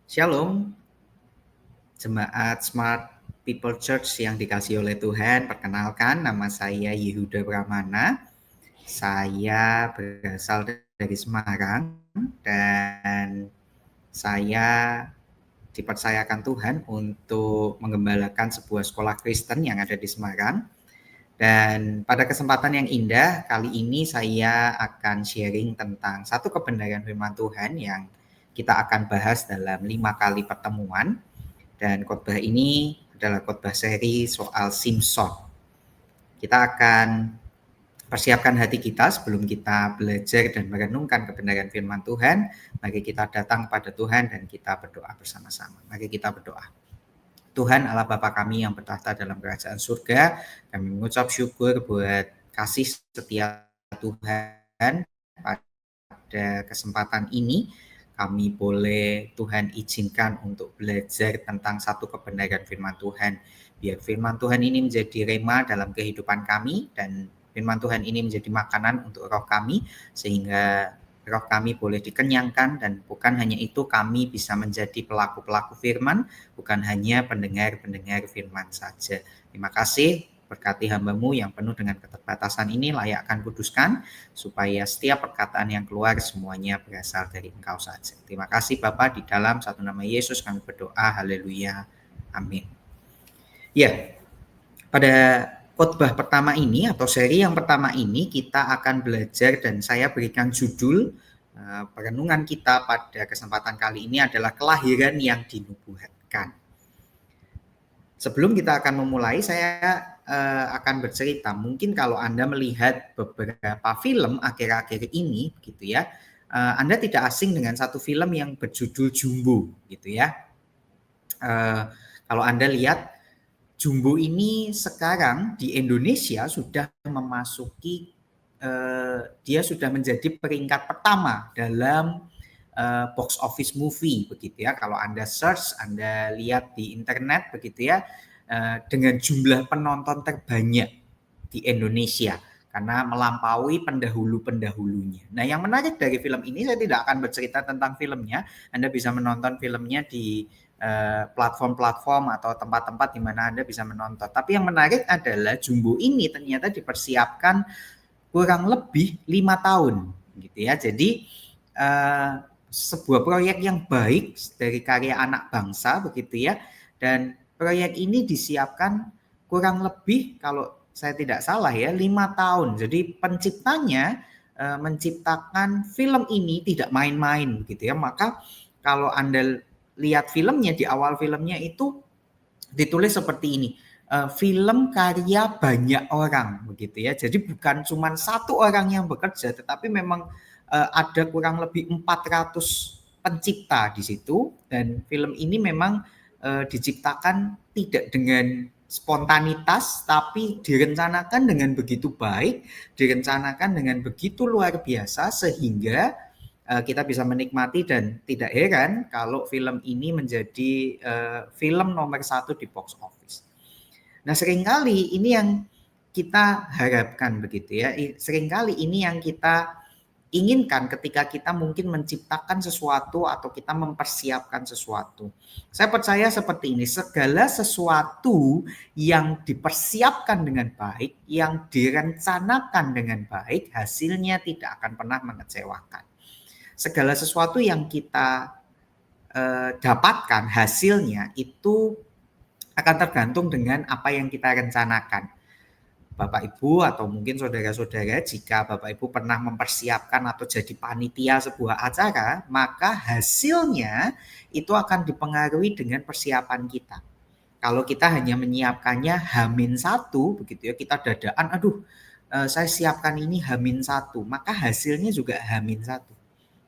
Shalom, Jemaat Smart People Church yang dikasihi oleh Tuhan. Perkenalkan, nama saya Yehuda Pramana. Saya berasal dari Semarang dan saya dipercayakan Tuhan untuk menggembalakan sebuah sekolah Kristen yang ada di Semarang. Dan pada kesempatan yang indah, kali ini saya akan sharing tentang satu kebenaran firman Tuhan yang kita akan bahas dalam 5 kali pertemuan. Dan khotbah ini adalah khotbah seri soal Simson. Kita akan persiapkan hati kita sebelum kita belajar dan merenungkan kebenaran firman Tuhan. Mari kita datang pada Tuhan dan kita berdoa bersama-sama. Mari kita berdoa. Tuhan Allah Bapa kami yang bertahta dalam kerajaan surga, kami mengucap syukur buat kasih setia Tuhan pada kesempatan ini. Kami boleh Tuhan izinkan untuk belajar tentang satu kebenaran firman Tuhan. Biar firman Tuhan ini menjadi rema dalam kehidupan kami dan firman Tuhan ini menjadi makanan untuk roh kami sehingga roh kami boleh dikenyangkan dan bukan hanya itu kami bisa menjadi pelaku-pelaku firman, bukan hanya pendengar-pendengar firman saja. Terima kasih. Berkati hamba-Mu yang penuh dengan keterbatasan ini, layakkan kuduskan, supaya setiap perkataan yang keluar semuanya berasal dari Engkau saja. Terima kasih Bapa, di dalam satu nama Yesus kami berdoa, haleluya, amin. Ya, pada khotbah pertama ini atau seri yang pertama ini kita akan belajar dan saya berikan judul perenungan kita pada kesempatan kali ini adalah kelahiran yang dinubuatkan. Sebelum kita akan memulai, saya akan bercerita. Mungkin kalau Anda melihat beberapa film akhir-akhir ini, gitu ya, Anda tidak asing dengan satu film yang berjudul Jumbo, gitu ya. Kalau Anda lihat, Jumbo ini sekarang di Indonesia sudah memasuki, dia sudah menjadi peringkat pertama dalam box office movie begitu ya. Kalau Anda search, Anda lihat di internet begitu ya, dengan jumlah penonton terbanyak di Indonesia karena melampaui pendahulu-pendahulunya. Nah, yang menarik dari film ini, saya tidak akan bercerita tentang filmnya. Anda bisa menonton filmnya di platform-platform atau tempat-tempat di mana Anda bisa menonton. Tapi yang menarik adalah Jumbo ini ternyata dipersiapkan kurang lebih 5 tahun gitu ya. Jadi sebuah proyek yang baik dari karya anak bangsa begitu ya, dan proyek ini disiapkan kurang lebih kalau saya tidak salah ya 5 tahun. Jadi penciptanya menciptakan film ini tidak main-main begitu ya. Maka kalau Anda lihat filmnya, di awal filmnya itu ditulis seperti ini, film karya banyak orang begitu ya. Jadi bukan cuma satu orang yang bekerja, tetapi memang ada kurang lebih 400 pencipta di situ, dan film ini memang diciptakan tidak dengan spontanitas, tapi direncanakan dengan begitu baik, direncanakan dengan begitu luar biasa sehingga kita bisa menikmati, dan tidak heran kalau film ini menjadi film nomor 1 di box office. Nah, seringkali ini yang kita harapkan begitu ya. Seringkali ini yang kita inginkan ketika kita mungkin menciptakan sesuatu atau kita mempersiapkan sesuatu. Saya percaya seperti ini, segala sesuatu yang dipersiapkan dengan baik, yang direncanakan dengan baik, hasilnya tidak akan pernah mengecewakan. Segala sesuatu yang kita dapatkan hasilnya itu akan tergantung dengan apa yang kita rencanakan. Bapak Ibu atau mungkin saudara-saudara, jika Bapak Ibu pernah mempersiapkan atau jadi panitia sebuah acara, maka hasilnya itu akan dipengaruhi dengan persiapan kita. Kalau kita hanya menyiapkannya H-1 begitu ya, kita dadaan, saya siapkan ini H-1, maka hasilnya juga H-1.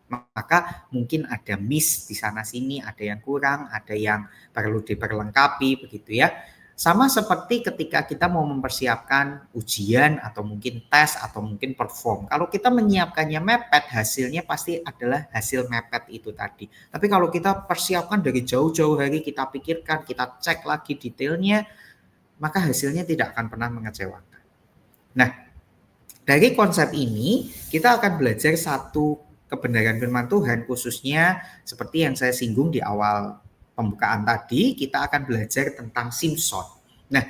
Maka mungkin ada miss di sana sini, ada yang kurang, ada yang perlu diperlengkapi begitu ya. Sama seperti ketika kita mau mempersiapkan ujian atau mungkin tes atau mungkin perform. Kalau kita menyiapkannya mepet, hasilnya pasti adalah hasil mepet itu tadi. Tapi kalau kita persiapkan dari jauh-jauh hari, kita pikirkan, kita cek lagi detailnya, maka hasilnya tidak akan pernah mengecewakan. Nah, dari konsep ini kita akan belajar satu kebenaran firman Tuhan, khususnya seperti yang saya singgung di awal pembukaan tadi, kita akan belajar tentang Simson. Nah,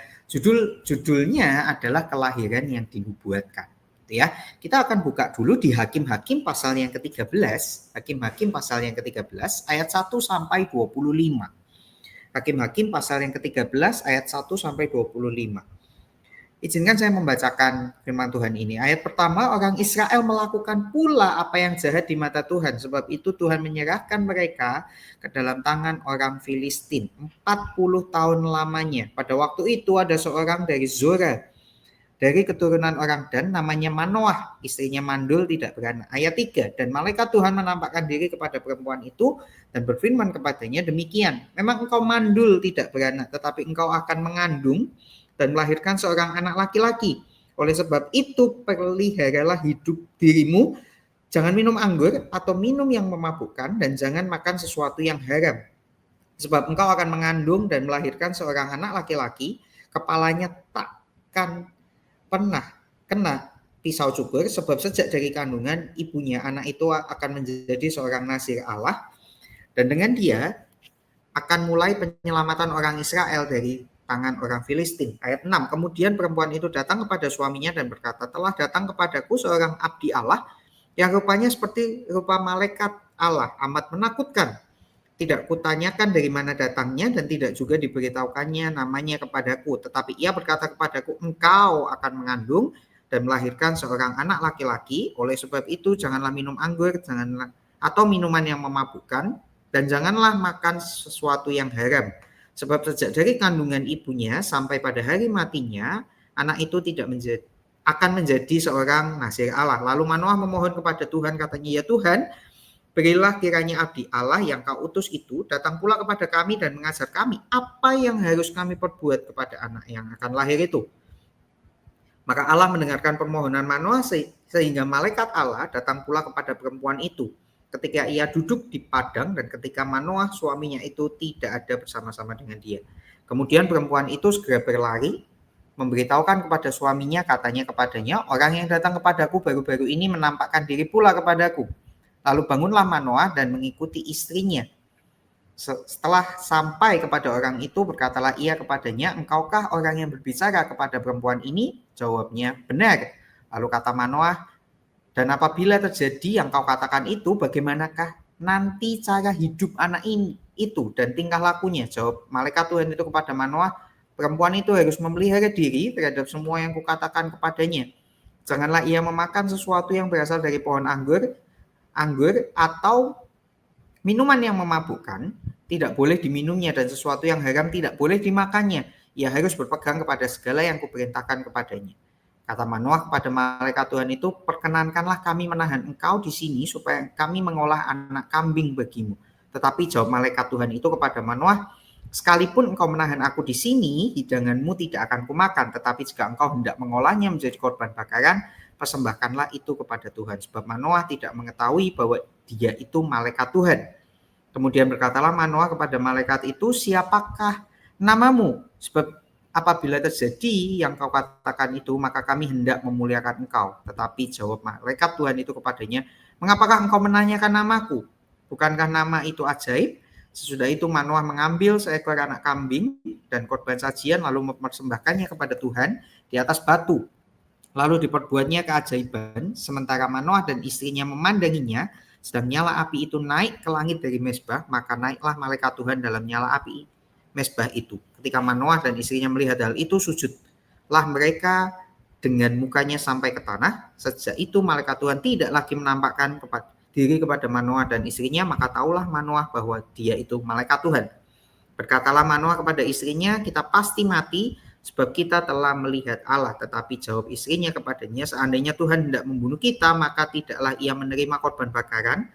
judulnya adalah kelahiran yang dinubuatkan. Ya, kita akan buka dulu di Hakim-Hakim pasal yang ke-13, Hakim-Hakim pasal yang ke-13 ayat 1 sampai 25. Hakim-Hakim pasal yang ke-13 ayat 1 sampai 25. Izinkan saya membacakan firman Tuhan ini. Ayat pertama, orang Israel melakukan pula apa yang jahat di mata Tuhan. Sebab itu Tuhan menyerahkan mereka ke dalam tangan orang Filistin 40 tahun lamanya. Pada waktu itu ada seorang dari Zora, dari keturunan orang Dan, namanya Manoah. Istrinya mandul, tidak beranak. Ayat 3, dan malaikat Tuhan menampakkan diri kepada perempuan itu dan berfirman kepadanya demikian. Memang engkau mandul, tidak beranak, tetapi engkau akan mengandung dan melahirkan seorang anak laki-laki. Oleh sebab itu peliharalah hidup dirimu, jangan minum anggur atau minum yang memabukkan, dan jangan makan sesuatu yang haram. Sebab engkau akan mengandung dan melahirkan seorang anak laki-laki, kepalanya takkan pernah kena pisau cukur, sebab sejak dari kandungan ibunya anak itu akan menjadi seorang nazir Allah, dan dengan dia akan mulai penyelamatan orang Israel dari tangan orang Filistin. Ayat 6, kemudian perempuan itu datang kepada suaminya dan berkata, telah datang kepadaku seorang abdi Allah yang rupanya seperti rupa malaikat Allah, amat menakutkan. Tidak kutanyakan dari mana datangnya dan tidak juga diberitahukannya namanya kepadaku. Tetapi ia berkata kepadaku, engkau akan mengandung dan melahirkan seorang anak laki-laki. Oleh sebab itu janganlah minum anggur, janganlah atau minuman yang memabukkan, dan janganlah makan sesuatu yang haram. Sebab sejak dari kandungan ibunya sampai pada hari matinya, anak itu tidak akan menjadi seorang nazir Allah. Lalu Manoah memohon kepada Tuhan, katanya, ya Tuhan, berilah kiranya abdi Allah yang kau utus itu datang pula kepada kami dan mengajar kami apa yang harus kami perbuat kepada anak yang akan lahir itu. Maka Allah mendengarkan permohonan Manoah sehingga malaikat Allah datang pula kepada perempuan itu ketika ia duduk di padang dan ketika Manoah suaminya itu tidak ada bersama-sama dengan dia. Kemudian perempuan itu segera berlari memberitahukan kepada suaminya, katanya kepadanya, orang yang datang kepadaku baru-baru ini menampakkan diri pula kepadaku. Lalu bangunlah Manoah dan mengikuti istrinya. Setelah sampai kepada orang itu, berkatalah ia kepadanya, engkaukah orang yang berbicara kepada perempuan ini? Jawabnya, benar. Lalu kata Manoah, dan apabila terjadi yang kau katakan itu, bagaimanakah nanti cara hidup anak ini itu dan tingkah lakunya? Jawab malaikat Tuhan itu kepada Manoah, perempuan itu harus memelihara diri terhadap semua yang kukatakan kepadanya. Janganlah ia memakan sesuatu yang berasal dari pohon anggur atau minuman yang memabukkan, tidak boleh diminumnya, dan sesuatu yang haram tidak boleh dimakannya. Ia harus berpegang kepada segala yang kuperintahkan kepadanya. Kata Manoah kepada malaikat Tuhan itu, perkenankanlah kami menahan engkau di sini supaya kami mengolah anak kambing bagimu. Tetapi jawab malaikat Tuhan itu kepada Manoah, sekalipun engkau menahan aku di sini, hidanganmu tidak akan kumakan. Tetapi jika engkau hendak mengolahnya menjadi korban bakaran, persembahkanlah itu kepada Tuhan. Sebab Manoah tidak mengetahui bahwa dia itu malaikat Tuhan. Kemudian berkatalah Manoah kepada malaikat itu, siapakah namamu? Sebab apabila terjadi yang kau katakan itu, maka kami hendak memuliakan engkau. Tetapi jawab malaikat Tuhan itu kepadanya, mengapakah engkau menanyakan namaku? Bukankah nama itu ajaib? Sesudah itu Manoah mengambil seekor anak kambing dan korban sajian, lalu mempersembahkannya kepada Tuhan di atas batu. Lalu diperbuatnya keajaiban, sementara Manoah dan istrinya memandanginya, sedang nyala api itu naik ke langit dari mezbah, maka naiklah malaikat Tuhan dalam nyala api mezbah itu. Ketika Manoah dan istrinya melihat hal itu, sujudlah mereka dengan mukanya sampai ke tanah. Sejak itu malaikat Tuhan tidak lagi menampakkan diri kepada Manoah dan istrinya, maka tahulah Manoah bahwa dia itu malaikat Tuhan. Berkatalah Manoah kepada istrinya, kita pasti mati sebab kita telah melihat Allah. Tetapi jawab istrinya kepadanya, seandainya Tuhan hendak membunuh kita, maka tidaklah ia menerima korban bakaran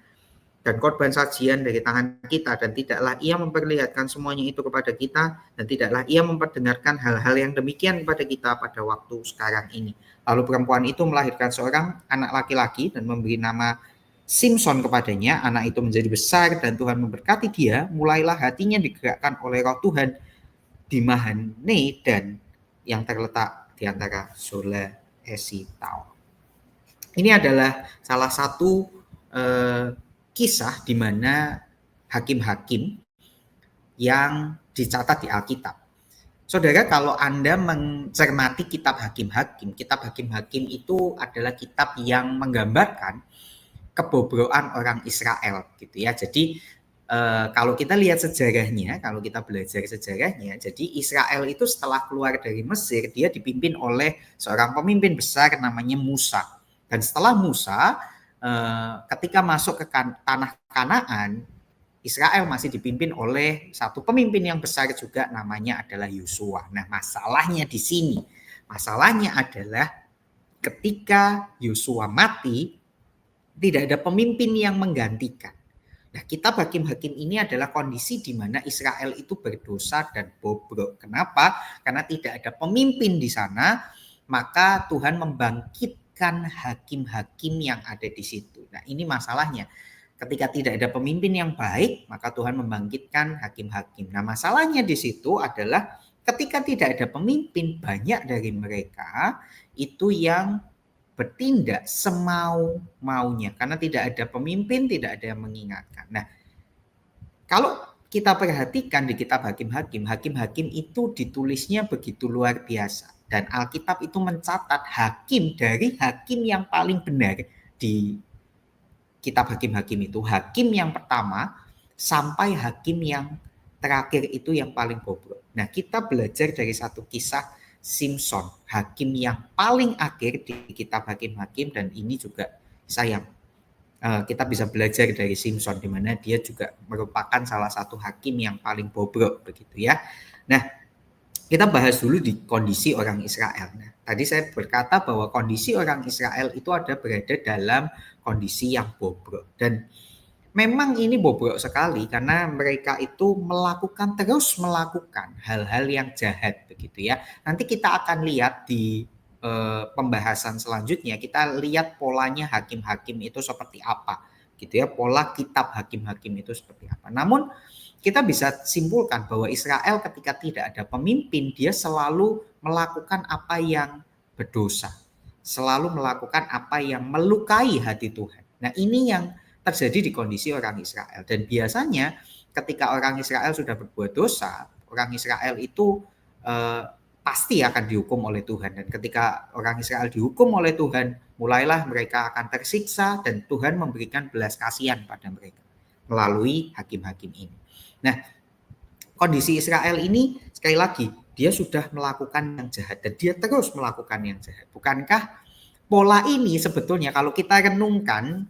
dan korban sajian dari tangan kita, dan tidaklah ia memperlihatkan semuanya itu kepada kita, dan tidaklah ia memperdengarkan hal-hal yang demikian kepada kita pada waktu sekarang ini. Lalu perempuan itu melahirkan seorang anak laki-laki dan memberi nama Simson kepadanya. Anak itu menjadi besar dan Tuhan memberkati dia. Mulailah hatinya digerakkan oleh roh Tuhan di Mahane dan yang terletak di antara Zola Esitaol. Ini adalah salah satu kisah di mana hakim-hakim yang dicatat di Alkitab. Saudara, kalau Anda mencermati kitab Hakim-Hakim itu adalah kitab yang menggambarkan kebobrokan orang Israel gitu ya. Jadi kalau kita lihat sejarahnya, kalau kita belajar sejarahnya, jadi Israel itu setelah keluar dari Mesir, dia dipimpin oleh seorang pemimpin besar namanya Musa. Dan setelah Musa, ketika masuk ke tanah Kanaan, Israel masih dipimpin oleh satu pemimpin yang besar juga, namanya adalah Yosua. Nah, masalahnya di sini, masalahnya adalah ketika Yosua mati, tidak ada pemimpin yang menggantikan. Nah, kitab Hakim-Hakim ini adalah kondisi di mana Israel itu berdosa dan bobrok. Kenapa? Karena tidak ada pemimpin di sana, maka Tuhan membangkitkan hakim-hakim yang ada di situ. Nah, ini masalahnya. Ketika tidak ada pemimpin yang baik, maka Tuhan membangkitkan hakim-hakim. Nah, masalahnya di situ adalah ketika tidak ada pemimpin, banyak dari mereka itu yang bertindak semau-maunya karena tidak ada pemimpin, tidak ada yang mengingatkan. Nah, kalau kita perhatikan di kitab Hakim-Hakim itu ditulisnya begitu luar biasa. Dan Alkitab itu mencatat hakim dari hakim yang paling benar di kitab Hakim-Hakim itu, hakim yang pertama sampai hakim yang terakhir itu yang paling bobrok. Nah, kita belajar dari satu kisah Simson, hakim yang paling akhir di kitab Hakim-Hakim, dan ini juga sayang. Kita bisa belajar dari Simson di mana dia juga merupakan salah satu hakim yang paling bobrok begitu ya. Nah, kita bahas dulu di kondisi orang Israel. Nah, tadi saya berkata bahwa kondisi orang Israel itu berada dalam kondisi yang bobrok. Dan memang ini bobrok sekali karena mereka itu terus melakukan hal-hal yang jahat begitu ya. Nanti kita akan lihat di pembahasan selanjutnya, kita lihat polanya hakim-hakim itu seperti apa gitu ya. Pola kitab Hakim-Hakim itu seperti apa. Namun kita bisa simpulkan bahwa Israel ketika tidak ada pemimpin, dia selalu melakukan apa yang berdosa, selalu melakukan apa yang melukai hati Tuhan. Nah, ini yang terjadi di kondisi orang Israel. Dan biasanya ketika orang Israel sudah berbuat dosa, orang Israel itu pasti akan dihukum oleh Tuhan. Dan ketika orang Israel dihukum oleh Tuhan, mulailah mereka akan tersiksa dan Tuhan memberikan belas kasihan pada mereka melalui hakim-hakim ini. Nah, kondisi Israel ini sekali lagi, dia sudah melakukan yang jahat dan dia terus melakukan yang jahat. Bukankah pola ini sebetulnya kalau kita renungkan,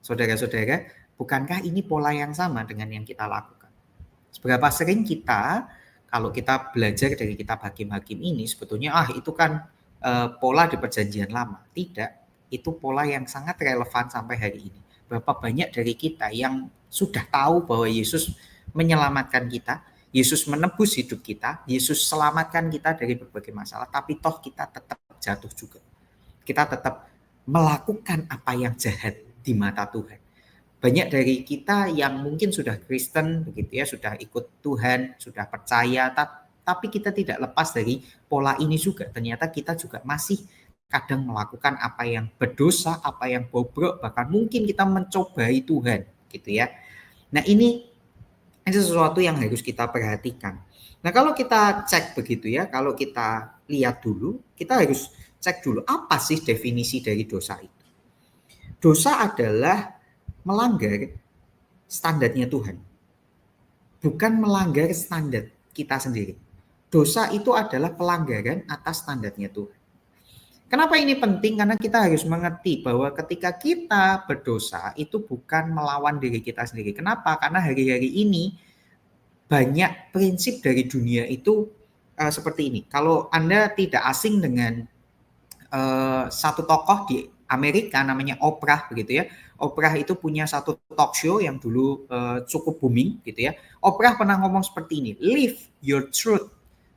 saudara-saudara, bukankah ini pola yang sama dengan yang kita lakukan? Seberapa sering kita, kalau kita belajar dari kitab Hakim-Hakim ini, sebetulnya itu kan pola di perjanjian lama. Tidak, itu pola yang sangat relevan sampai hari ini. Berapa banyak dari kita yang sudah tahu bahwa Yesus menyelamatkan kita, Yesus menebus hidup kita, Yesus selamatkan kita dari berbagai masalah, tapi toh kita tetap jatuh juga. Kita tetap melakukan apa yang jahat di mata Tuhan. Banyak dari kita yang mungkin sudah Kristen begitu ya, sudah ikut Tuhan, sudah percaya, tapi kita tidak lepas dari pola ini juga. Ternyata kita juga masih kadang melakukan apa yang berdosa, apa yang bobrok, bahkan mungkin kita mencobai Tuhan gitu ya. Nah, ini sesuatu yang harus kita perhatikan. Nah, kalau kita cek begitu ya, kalau kita lihat dulu, kita harus cek dulu apa sih definisi dari dosa itu. Dosa adalah melanggar standarnya Tuhan, bukan melanggar standar kita sendiri. Dosa itu adalah pelanggaran atas standarnya Tuhan. Kenapa ini penting? Karena kita harus mengerti bahwa ketika kita berdosa itu bukan melawan diri kita sendiri. Kenapa? Karena hari-hari ini banyak prinsip dari dunia itu seperti ini. Kalau Anda tidak asing dengan satu tokoh di Amerika namanya Oprah begitu ya. Oprah itu punya satu talk show yang dulu cukup booming gitu ya. Oprah pernah ngomong seperti ini, live your truth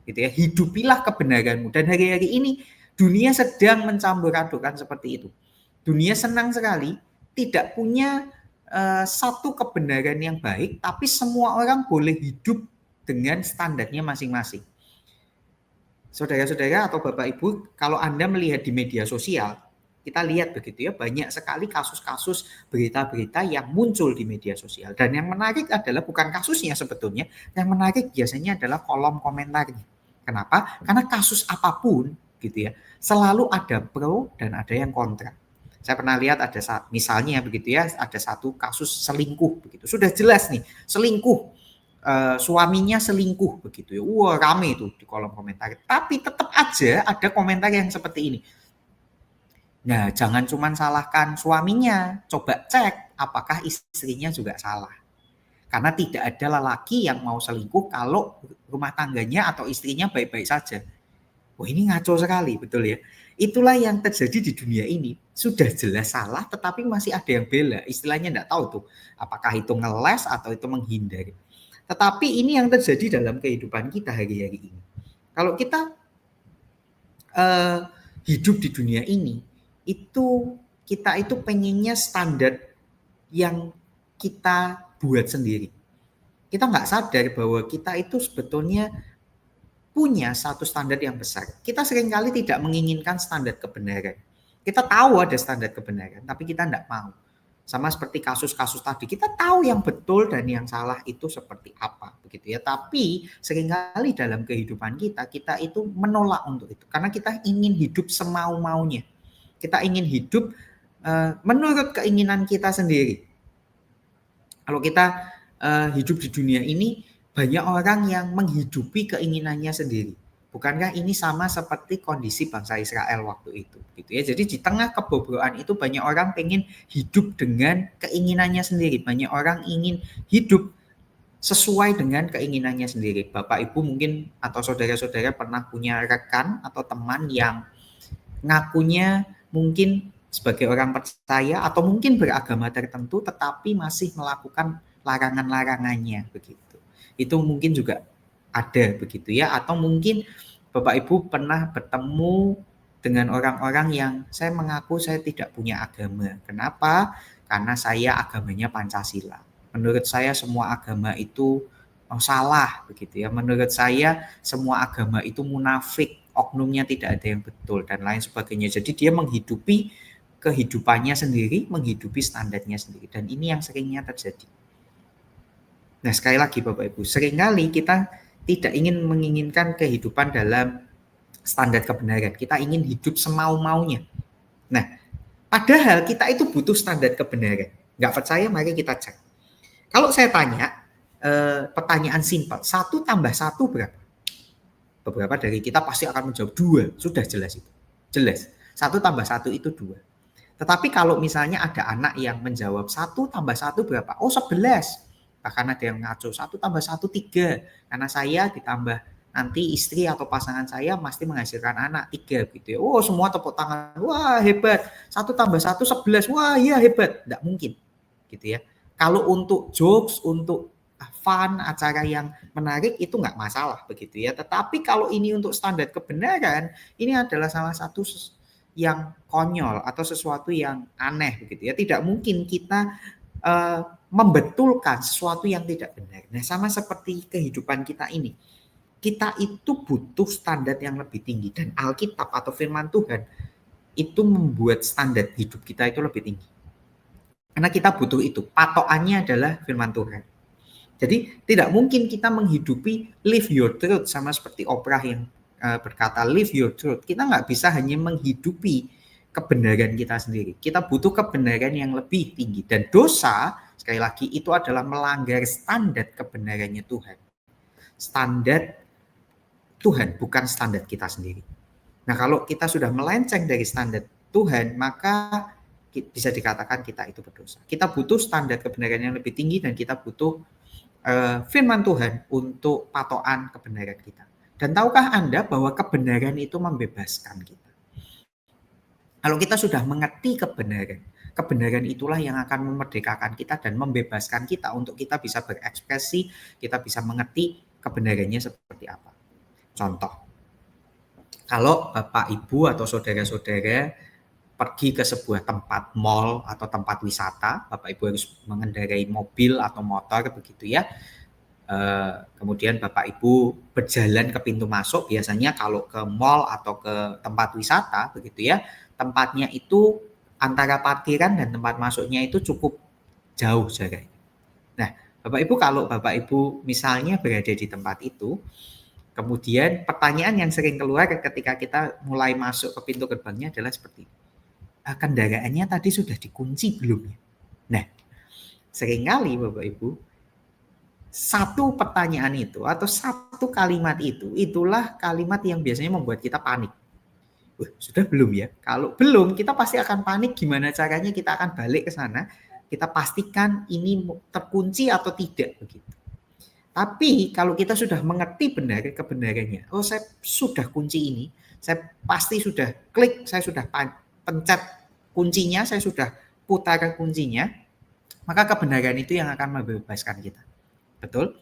gitu ya. Hidupilah kebenaranmu. Dan hari-hari ini dunia sedang mencampur adukan seperti itu. Dunia senang sekali tidak punya satu kebenaran yang baik, tapi semua orang boleh hidup dengan standarnya masing-masing. Saudara-saudara atau Bapak Ibu, kalau Anda melihat di media sosial, Kita lihat begitu ya, banyak sekali kasus-kasus berita-berita yang muncul di media sosial. Dan yang menarik adalah bukan kasusnya sebetulnya, yang menarik biasanya adalah kolom komentarnya. Kenapa? Karena kasus apapun gitu ya, selalu ada pro dan ada yang kontra. Saya pernah lihat ada misalnya begitu ya, ada satu kasus selingkuh begitu. Sudah jelas nih, selingkuh, suaminya selingkuh begitu ya. Wah, rame itu di kolom komentar. Tapi tetap aja ada komentar yang seperti ini. Nah, jangan cuma salahkan suaminya, coba cek apakah istrinya juga salah. Karena tidak ada lelaki yang mau selingkuh kalau rumah tangganya atau istrinya baik-baik saja. Wah, ini ngaco sekali, betul ya. Itulah yang terjadi di dunia ini. Sudah jelas salah, tetapi masih ada yang bela. Istilahnya enggak tahu tuh, apakah itu ngeles atau itu menghindari. Tetapi ini yang terjadi dalam kehidupan kita hari-hari ini. Kalau kita hidup di dunia ini, itu kita itu pengennya standar yang kita buat sendiri. Kita nggak sadar bahwa kita itu sebetulnya punya satu standar yang besar. Kita seringkali tidak menginginkan standar kebenaran. Kita tahu ada standar kebenaran, tapi kita nggak mau. Sama seperti kasus-kasus tadi, kita tahu yang betul dan yang salah itu seperti apa, begitu ya. Tapi seringkali dalam kehidupan kita itu menolak untuk itu, karena kita ingin hidup semau-maunya. Kita ingin hidup menurut keinginan kita sendiri. Kalau kita hidup di dunia ini, banyak orang yang menghidupi keinginannya sendiri. Bukankah ini sama seperti kondisi bangsa Israel waktu itu, gitu ya? Jadi di tengah kebobrokan itu banyak orang pengen hidup dengan keinginannya sendiri. Banyak orang ingin hidup sesuai dengan keinginannya sendiri. Bapak Ibu mungkin atau saudara-saudara pernah punya rekan atau teman yang ngakunya mungkin sebagai orang percaya atau mungkin beragama tertentu, tetapi masih melakukan larangan-larangannya begitu. Itu mungkin juga ada begitu ya, atau mungkin Bapak Ibu pernah bertemu dengan orang-orang yang saya mengaku saya tidak punya agama. Kenapa? Karena saya agamanya Pancasila. Menurut saya semua agama itu salah begitu ya. Menurut saya semua agama itu munafik, oknumnya tidak ada yang betul dan lain sebagainya. Jadi dia menghidupi kehidupannya sendiri, menghidupi standarnya sendiri, dan ini yang seringnya terjadi. Nah, sekali lagi Bapak Ibu, seringkali kita tidak menginginkan kehidupan dalam standar kebenaran. Kita ingin hidup semau-maunya. Nah, padahal kita itu butuh standar kebenaran. Nggak percaya, mari kita cek. Kalau saya tanya, pertanyaan simpel, 1 tambah 1 berapa? Beberapa dari kita pasti akan menjawab 2, sudah jelas itu. Jelas, 1 tambah 1 itu 2. Tetapi kalau misalnya ada anak yang menjawab 1 tambah 1 berapa? Oh, 11. Bahkan ada yang ngaco, 1 tambah 1 3. Karena saya ditambah nanti istri atau pasangan saya pasti menghasilkan anak 3 gitu ya. Oh, semua tepuk tangan. Wah, hebat. 1 tambah 1 11. Wah, iya hebat. Enggak mungkin. Gitu ya. Kalau untuk jokes, untuk fun, acara yang menarik itu enggak masalah begitu ya. Tetapi kalau ini untuk standar kebenaran, ini adalah salah satu yang konyol atau sesuatu yang aneh begitu ya. Tidak mungkin kita membetulkan sesuatu yang tidak benar. Nah, sama seperti kehidupan kita ini. Kita itu butuh standar yang lebih tinggi, dan Alkitab atau firman Tuhan itu membuat standar hidup kita itu lebih tinggi. Karena kita butuh itu. Patokannya adalah firman Tuhan. Jadi tidak mungkin kita menghidupi live your truth sama seperti Oprah yang berkata live your truth. Kita nggak bisa hanya menghidupi kebenaran kita sendiri. Kita butuh kebenaran yang lebih tinggi. Dan dosa, sekali lagi, itu adalah melanggar standar kebenarannya Tuhan. Standar Tuhan, bukan standar kita sendiri. Nah, kalau kita sudah melenceng dari standar Tuhan, maka bisa dikatakan kita itu berdosa. Kita butuh standar kebenaran yang lebih tinggi dan kita butuh firman Tuhan untuk patokan kebenaran kita. Dan tahukah Anda bahwa kebenaran itu membebaskan kita? Kalau kita sudah mengerti kebenaran, kebenaran itulah yang akan memerdekakan kita dan membebaskan kita untuk kita bisa berekspresi, kita bisa mengerti kebenarannya seperti apa. Contoh, kalau Bapak, Ibu, atau saudara-saudara pergi ke sebuah tempat mall atau tempat wisata, Bapak Ibu harus mengendarai mobil atau motor begitu ya. Kemudian Bapak Ibu berjalan ke pintu masuk, biasanya kalau ke mall atau ke tempat wisata begitu ya, tempatnya itu antara parkiran dan tempat masuknya itu cukup jauh jaraknya. Nah, Bapak Ibu kalau Bapak Ibu misalnya berada di tempat itu, kemudian pertanyaan yang sering keluar ketika kita mulai masuk ke pintu gerbangnya adalah seperti, kendaraannya tadi sudah dikunci belum ya? Nah, seringkali Bapak Ibu, satu pertanyaan itu atau satu kalimat itu, itulah kalimat yang biasanya membuat kita panik. Sudah belum ya? Kalau belum, kita pasti akan panik gimana caranya kita akan balik ke sana, kita pastikan ini terkunci atau tidak begitu. Tapi kalau kita sudah mengerti benar kebenarannya, oh saya sudah kunci ini, saya pasti sudah klik, saya sudah pencet kuncinya, saya sudah putar kuncinya, maka kebenaran itu yang akan membebaskan kita. Betul?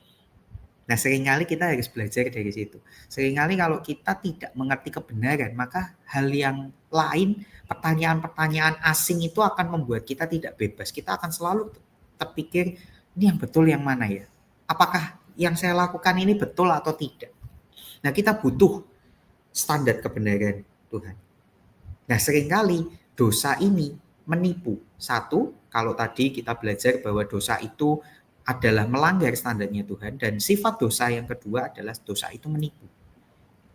Nah, seringkali kita harus belajar dari situ. Seringkali kalau kita tidak mengerti kebenaran, maka hal yang lain, pertanyaan-pertanyaan asing itu akan membuat kita tidak bebas. Kita akan selalu terpikir, ini yang betul yang mana ya? Apakah yang saya lakukan ini betul atau tidak? Nah, kita butuh standar kebenaran Tuhan. Nah, seringkali dosa ini menipu. Satu, kalau tadi kita belajar bahwa dosa itu adalah melanggar standarnya Tuhan, dan sifat dosa yang kedua adalah dosa itu menipu.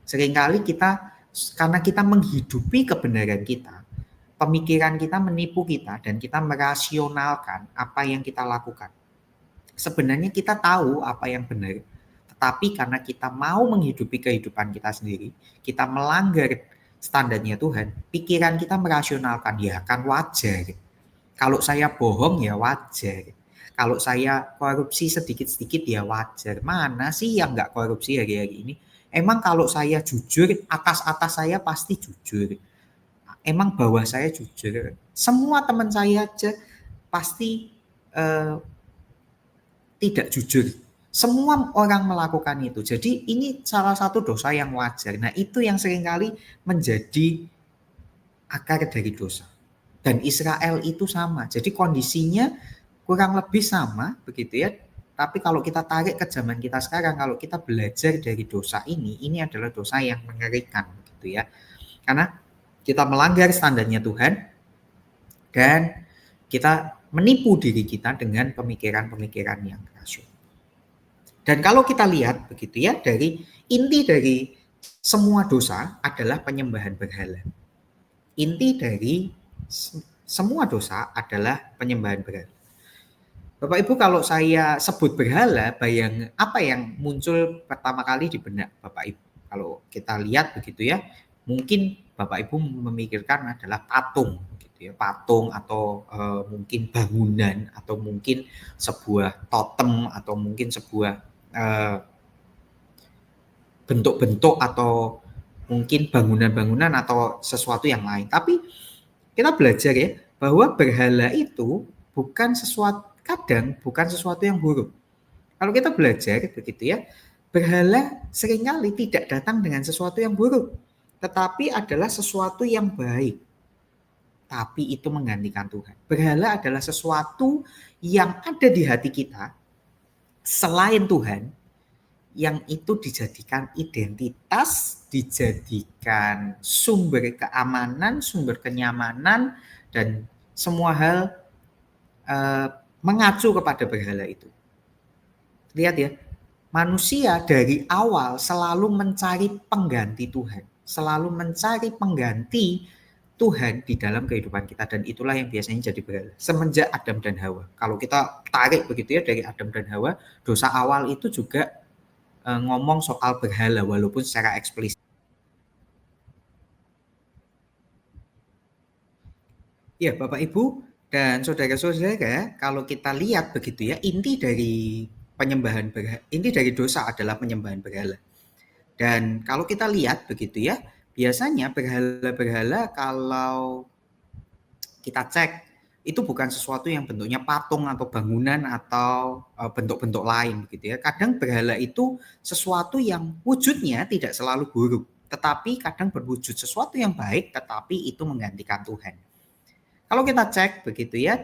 Seringkali kita, karena kita menghidupi kebenaran kita, pemikiran kita menipu kita dan kita merasionalkan apa yang kita lakukan. Sebenarnya kita tahu apa yang benar, tetapi karena kita mau menghidupi kehidupan kita sendiri, kita melanggar standarnya Tuhan, pikiran kita merasionalkan, ya kan wajar. Kalau saya bohong ya wajar. Kalau saya korupsi sedikit-sedikit ya wajar. Mana sih yang nggak korupsi hari-hari ini? Emang kalau saya jujur, atas-atas saya pasti jujur. Emang bawah saya jujur. Semua teman saya aja pasti tidak jujur. Semua orang melakukan itu. Jadi ini salah satu dosa yang wajar. Nah, itu yang seringkali menjadi akar dari dosa. Dan Israel itu sama. Jadi kondisinya kurang lebih sama begitu ya. Tapi kalau kita tarik ke zaman kita sekarang, kalau kita belajar dari dosa ini adalah dosa yang mengerikan gitu ya. Karena kita melanggar standarnya Tuhan dan kita menipu diri kita dengan pemikiran-pemikiran yang rasional. Dan kalau kita lihat begitu ya, dari inti dari semua dosa adalah penyembahan berhala. Inti dari semua dosa adalah penyembahan berhala. Bapak Ibu, kalau saya sebut berhala, bayang apa yang muncul pertama kali di benak Bapak Ibu? Kalau kita lihat begitu ya, mungkin Bapak Ibu memikirkan adalah patung, gitu ya, patung atau mungkin bangunan atau mungkin sebuah totem atau mungkin sebuah bentuk-bentuk atau mungkin bangunan-bangunan atau sesuatu yang lain. Tapi kita belajar ya bahwa berhala itu bukan sesuatu, kadang bukan sesuatu yang buruk. Kalau kita belajar begitu ya, berhala seringkali tidak datang dengan sesuatu yang buruk, tetapi adalah sesuatu yang baik. Tapi itu menggantikan Tuhan. Berhala adalah sesuatu yang ada di hati kita selain Tuhan, yang itu dijadikan identitas, dijadikan sumber keamanan, sumber kenyamanan, dan semua hal mengacu kepada berhala itu. Lihat ya, manusia dari awal selalu mencari pengganti Tuhan, selalu mencari pengganti Tuhan di dalam kehidupan kita, dan itulah yang biasanya jadi berhala. Semenjak Adam dan Hawa, kalau kita tarik begitu ya dari Adam dan Hawa, dosa awal itu juga ngomong soal berhala walaupun secara eksplisit. Ya, Bapak Ibu dan saudara-saudara, kalau kita lihat begitu ya, inti dari penyembahan berhala, inti dari dosa adalah penyembahan berhala. Dan kalau kita lihat begitu ya, biasanya berhala-berhala kalau kita cek itu bukan sesuatu yang bentuknya patung atau bangunan atau bentuk-bentuk lain gitu ya. Kadang berhala itu sesuatu yang wujudnya tidak selalu buruk, tetapi kadang berwujud sesuatu yang baik, tetapi itu menggantikan Tuhan. Kalau kita cek begitu ya,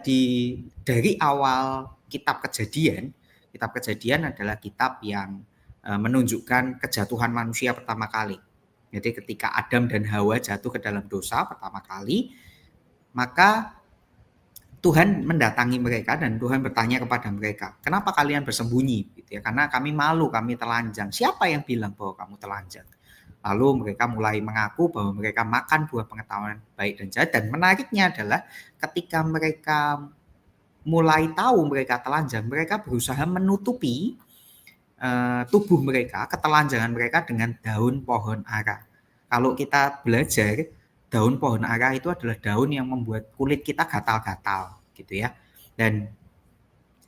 dari awal kitab Kejadian, Kitab Kejadian adalah kitab yang menunjukkan kejatuhan manusia pertama kali. Jadi ketika Adam dan Hawa jatuh ke dalam dosa pertama kali, maka Tuhan mendatangi mereka dan Tuhan bertanya kepada mereka, kenapa kalian bersembunyi? Gitu ya, karena kami malu, kami telanjang. Siapa yang bilang bahwa kamu telanjang? Lalu mereka mulai mengaku bahwa mereka makan buah pengetahuan baik dan jahat. Dan menariknya adalah ketika mereka mulai tahu mereka telanjang, mereka berusaha menutupi tubuh mereka, ketelanjangan mereka dengan daun pohon ara. Kalau kita belajar, daun pohon ara itu adalah daun yang membuat kulit kita gatal-gatal gitu ya. Dan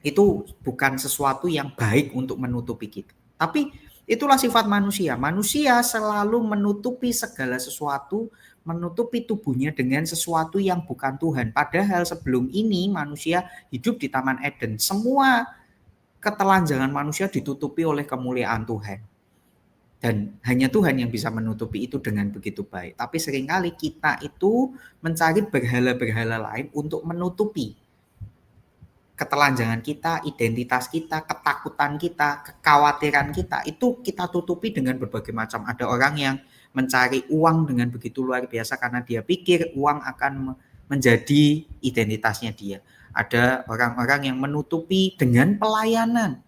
itu bukan sesuatu yang baik untuk menutupi kita. Tapi itulah sifat manusia. Manusia selalu menutupi segala sesuatu, menutupi tubuhnya dengan sesuatu yang bukan Tuhan. Padahal sebelum ini manusia hidup di Taman Eden. Semua ketelanjangan manusia ditutupi oleh kemuliaan Tuhan. Dan hanya Tuhan yang bisa menutupi itu dengan begitu baik. Tapi seringkali kita itu mencari berhala-berhala lain untuk menutupi ketelanjangan kita, identitas kita, ketakutan kita, kekhawatiran kita. Itu kita tutupi dengan berbagai macam. Ada orang yang mencari uang dengan begitu luar biasa karena dia pikir uang akan menjadi identitasnya dia. Ada orang-orang yang menutupi dengan pelayanan.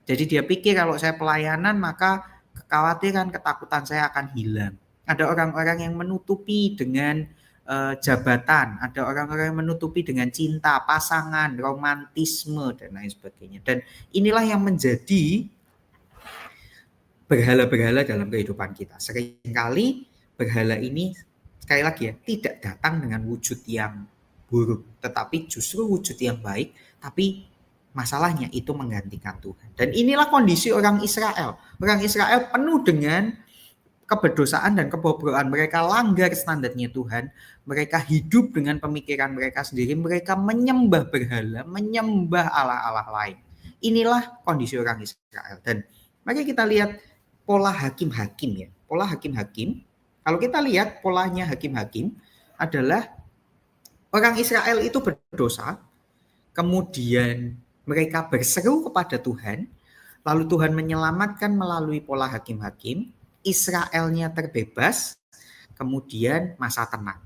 Jadi dia pikir kalau saya pelayanan maka kekhawatiran, ketakutan saya akan hilang. Ada orang-orang yang menutupi dengan jabatan, ada orang-orang yang menutupi dengan cinta, pasangan, romantisme dan lain sebagainya. Dan inilah yang menjadi berhala-berhala dalam kehidupan kita. Seringkali berhala ini sekali lagi ya tidak datang dengan wujud yang buruk, tetapi justru wujud yang baik, tapi masalahnya itu menggantikan Tuhan. Dan inilah kondisi orang Israel. Orang Israel penuh dengan keberdosaan dan kebobrokan. Mereka langgar standarnya Tuhan. Mereka hidup dengan pemikiran mereka sendiri. Mereka menyembah berhala, menyembah allah-allah lain. Inilah kondisi orang Israel. Dan mari kita lihat pola hakim-hakim ya. Pola hakim-hakim. Kalau kita lihat polanya hakim-hakim adalah orang Israel itu berdosa, kemudian mereka berseru kepada Tuhan, lalu Tuhan menyelamatkan melalui pola hakim-hakim, Israelnya terbebas, kemudian masa tenang.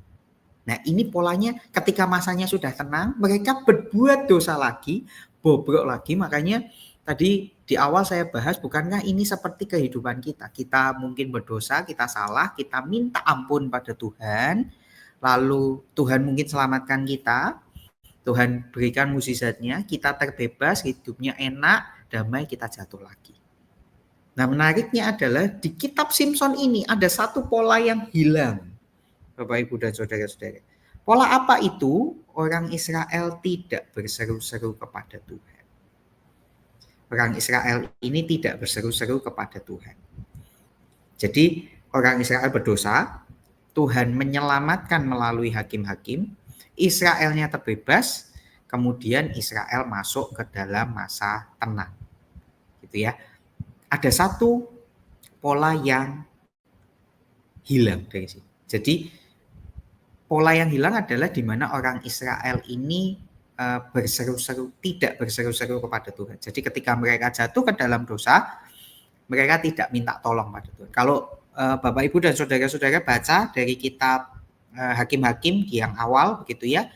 Nah ini polanya ketika masanya sudah tenang, mereka berbuat dosa lagi, bobrok lagi, makanya tadi di awal saya bahas bukankah ini seperti kehidupan kita. Kita mungkin berdosa, kita salah, kita minta ampun pada Tuhan, lalu Tuhan mungkin selamatkan kita, Tuhan berikan mukjizatnya, kita terbebas, hidupnya enak, damai, kita jatuh lagi. Nah menariknya adalah di kitab Simson ini ada satu pola yang hilang. Bapak Ibu dan saudara-saudara. Pola apa itu? Orang Israel tidak berseru-seru kepada Tuhan. Orang Israel ini tidak berseru-seru kepada Tuhan. Jadi orang Israel berdosa, Tuhan menyelamatkan melalui hakim-hakim, Israelnya terbebas, kemudian Israel masuk ke dalam masa tenang. Gitu ya. Ada satu pola yang hilang dari sini. Jadi pola yang hilang adalah di mana orang Israel ini berseru-seru, tidak berseru-seru kepada Tuhan. Jadi ketika mereka jatuh ke dalam dosa, mereka tidak minta tolong pada Tuhan. Kalau Bapak Ibu dan saudara-saudara baca dari kitab Hakim-Hakim yang awal begitu ya,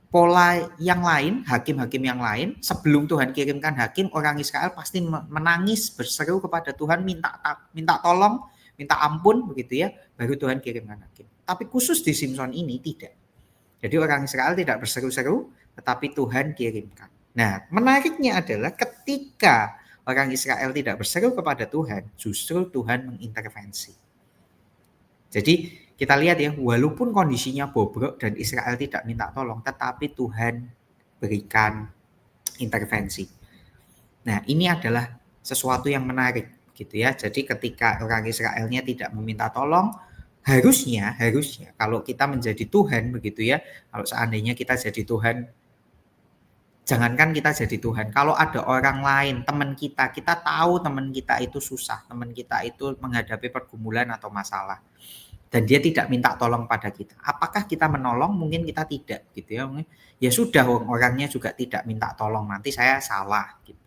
pola yang lain, hakim-hakim yang lain, sebelum Tuhan kirimkan hakim, orang Israel pasti menangis, berseru kepada Tuhan, minta tolong, minta ampun begitu ya, baru Tuhan kirimkan hakim. Tapi khusus di Simson ini tidak. Jadi orang Israel tidak berseru-seru, tetapi Tuhan kirimkan. Nah, menariknya adalah ketika orang Israel tidak berseru kepada Tuhan, justru Tuhan mengintervensi. Jadi kita lihat ya, walaupun kondisinya bobrok dan Israel tidak minta tolong, tetapi Tuhan berikan intervensi. Nah, ini adalah sesuatu yang menarik gitu ya. Jadi ketika orang Israelnya tidak meminta tolong, harusnya kalau kita menjadi Tuhan begitu ya, kalau seandainya kita jadi Tuhan, jangankan kita jadi Tuhan, kalau ada orang lain, teman kita tahu teman kita itu susah, teman kita itu menghadapi pergumulan atau masalah, dan dia tidak minta tolong pada kita. Apakah kita menolong? Mungkin kita tidak gitu ya. Ya sudah, orangnya juga tidak minta tolong, nanti saya salah gitu.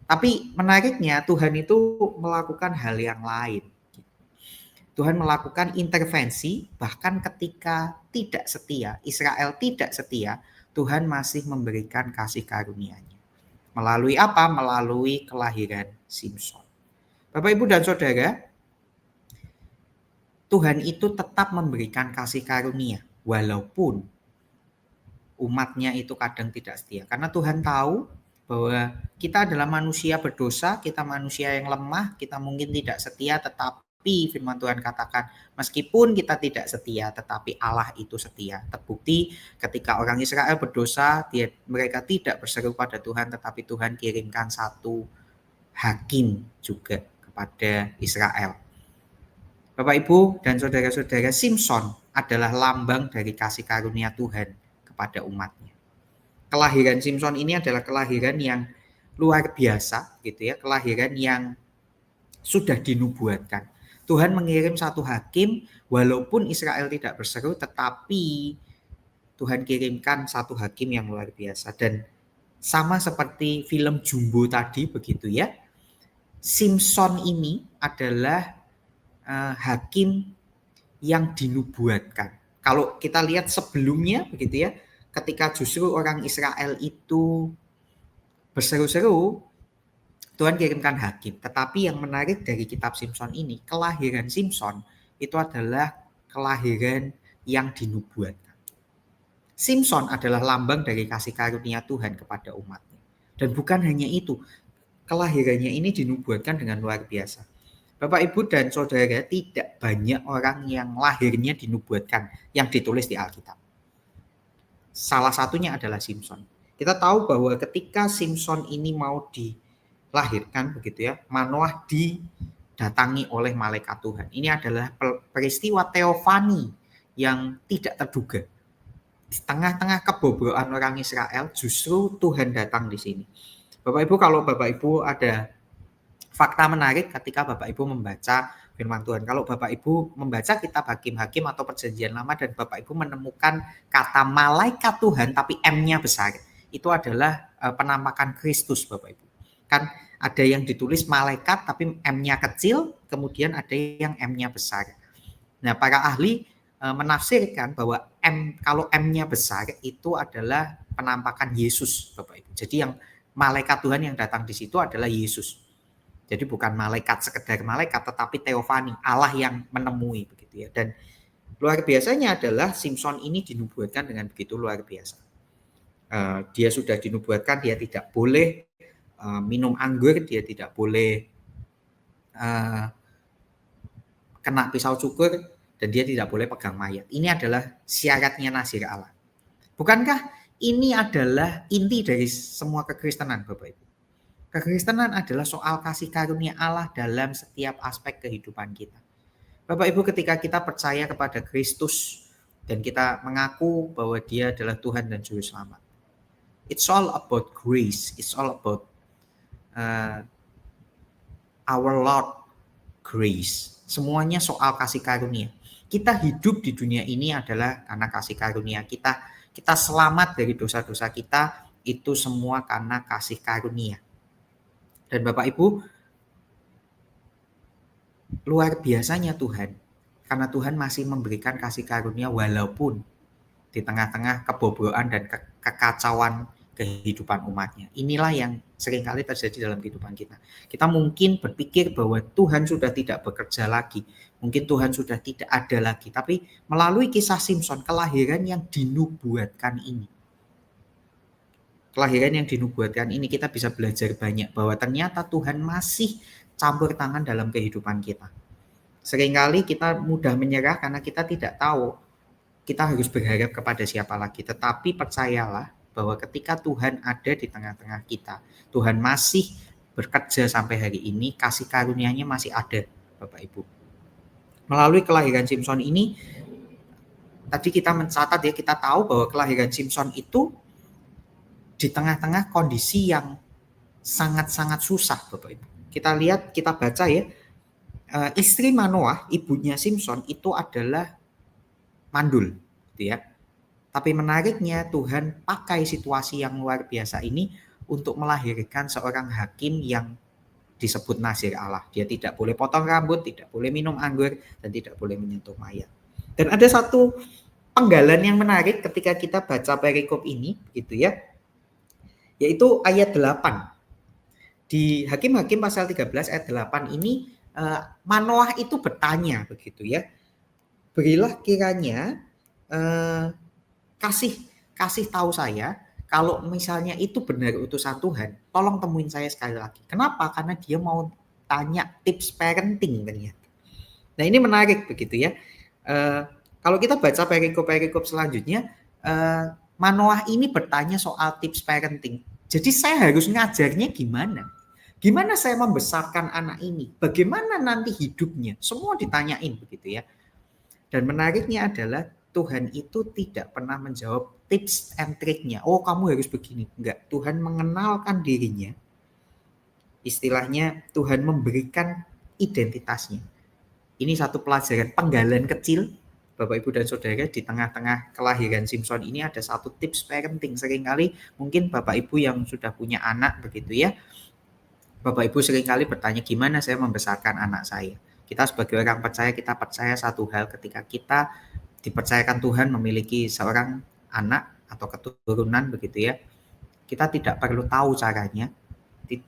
Tapi menariknya Tuhan itu melakukan hal yang lain. Tuhan melakukan intervensi bahkan ketika tidak setia, Israel tidak setia, Tuhan masih memberikan kasih karunia-Nya. Melalui apa? Melalui kelahiran Simson. Bapak, Ibu, dan Saudara, Tuhan itu tetap memberikan kasih karunia walaupun umatnya itu kadang tidak setia. Karena Tuhan tahu bahwa kita adalah manusia berdosa, kita manusia yang lemah, kita mungkin tidak setia, tetapi firman Tuhan katakan meskipun kita tidak setia, tetapi Allah itu setia. Terbukti ketika orang Israel berdosa, mereka tidak berseru pada Tuhan, tetapi Tuhan kirimkan satu hakim juga kepada Israel. Bapak, Ibu, dan saudara-saudara, Simson adalah lambang dari kasih karunia Tuhan kepada umatnya. Kelahiran Simson ini adalah kelahiran yang luar biasa gitu ya, kelahiran yang sudah dinubuatkan. Tuhan mengirim satu hakim, walaupun Israel tidak berseru, tetapi Tuhan kirimkan satu hakim yang luar biasa. Dan sama seperti film Jumbo tadi begitu ya, Simson ini adalah hakim yang dinubuatkan. Kalau kita lihat sebelumnya begitu ya, ketika justru orang Israel itu berseru-seru, Tuhan kirimkan hakim. Tetapi yang menarik dari kitab Simson ini, kelahiran Simson itu adalah kelahiran yang dinubuatkan. Simson adalah lambang dari kasih karunia Tuhan kepada umatnya. Dan bukan hanya itu, kelahirannya ini dinubuatkan dengan luar biasa. Bapak, Ibu, dan saudara, tidak banyak orang yang lahirnya dinubuatkan yang ditulis di Alkitab. Salah satunya adalah Simson. Kita tahu bahwa ketika Simson ini mau dilahirkan begitu ya, Manoah didatangi oleh malaikat Tuhan. Ini adalah peristiwa teofani yang tidak terduga. Di tengah-tengah kebobrokan orang Israel, justru Tuhan datang di sini. Bapak, Ibu, kalau Bapak, Ibu ada fakta menarik ketika Bapak Ibu membaca firman Tuhan. Kalau Bapak Ibu membaca kitab Hakim-Hakim atau Perjanjian Lama dan Bapak Ibu menemukan kata malaikat Tuhan tapi M-nya besar, itu adalah penampakan Kristus, Bapak Ibu. Kan ada yang ditulis malaikat tapi M-nya kecil, kemudian ada yang M-nya besar. Nah, para ahli menafsirkan bahwa kalau M-nya besar itu adalah penampakan Yesus, Bapak Ibu. Jadi yang malaikat Tuhan yang datang di situ adalah Yesus. Jadi bukan malaikat sekedar malaikat, tetapi teofani, Allah yang menemui begitu ya. Dan luar biasanya adalah Simson ini dinubuatkan dengan begitu luar biasa. Dia sudah dinubuatkan dia tidak boleh minum anggur, dia tidak boleh kena pisau cukur, dan dia tidak boleh pegang mayat. Ini adalah syaratnya Nazir Allah. Bukankah ini adalah inti dari semua kekristenan, Bapak Ibu? Kekristenan adalah soal kasih karunia Allah dalam setiap aspek kehidupan kita. Bapak, Ibu, ketika kita percaya kepada Kristus dan kita mengaku bahwa Dia adalah Tuhan dan Juru Selamat, it's all about grace. It's all about our Lord grace. Semuanya soal kasih karunia. Kita hidup di dunia ini adalah karena kasih karunia. Kita selamat dari dosa-dosa kita, itu semua karena kasih karunia. Dan Bapak Ibu, luar biasanya Tuhan, karena Tuhan masih memberikan kasih karunia walaupun di tengah-tengah kebobrokan dan kekacauan kehidupan umatnya. Inilah yang seringkali terjadi dalam kehidupan kita. Kita mungkin berpikir bahwa Tuhan sudah tidak bekerja lagi, mungkin Tuhan sudah tidak ada lagi, tapi melalui kisah Simson, kelahiran yang dinubuatkan ini, kita bisa belajar banyak bahwa ternyata Tuhan masih campur tangan dalam kehidupan kita. Seringkali kita mudah menyerah karena kita tidak tahu kita harus berharap kepada siapa lagi. Tetapi percayalah bahwa ketika Tuhan ada di tengah-tengah kita, Tuhan masih bekerja sampai hari ini, kasih karunia-Nya masih ada, Bapak Ibu. Melalui kelahiran Simson ini, tadi kita mencatat ya, kita tahu bahwa kelahiran Simson itu di tengah-tengah kondisi yang sangat-sangat susah, Bapak Ibu. Kita lihat, kita baca ya, istri Manoah, ibunya Simson itu adalah mandul, gitu ya. Tapi menariknya Tuhan pakai situasi yang luar biasa ini untuk melahirkan seorang hakim yang disebut nazir Allah. Dia tidak boleh potong rambut, tidak boleh minum anggur, dan tidak boleh menyentuh mayat. Dan ada satu penggalan yang menarik ketika kita baca perikop ini, gitu ya, yaitu ayat 8. Di Hakim-Hakim pasal 13 ayat 8 ini Manoah itu bertanya begitu ya. Berilah kiranya kasih tahu saya kalau misalnya itu benar utusan Tuhan, tolong temuin saya sekali lagi. Kenapa? Karena dia mau tanya tips parenting ternyata. Nah ini menarik begitu ya. Kalau kita baca perikop-perikop selanjutnya, Manoah ini bertanya soal tips parenting. Jadi saya harus ngajarnya gimana? Gimana saya membesarkan anak ini? Bagaimana nanti hidupnya? Semua ditanyain begitu ya. Dan menariknya adalah Tuhan itu tidak pernah menjawab tips and triknya. Oh kamu harus begini. Enggak. Tuhan mengenalkan dirinya. Istilahnya Tuhan memberikan identitasnya. Ini satu pelajaran penggalan kecil Bapak Ibu dan Saudara, di tengah-tengah kelahiran Simson ini ada satu tips parenting. Seringkali mungkin Bapak Ibu yang sudah punya anak begitu ya, Bapak Ibu seringkali bertanya gimana saya membesarkan anak saya. Kita sebagai orang percaya, kita percaya satu hal ketika kita dipercayakan Tuhan memiliki seorang anak atau keturunan begitu ya, kita tidak perlu tahu caranya,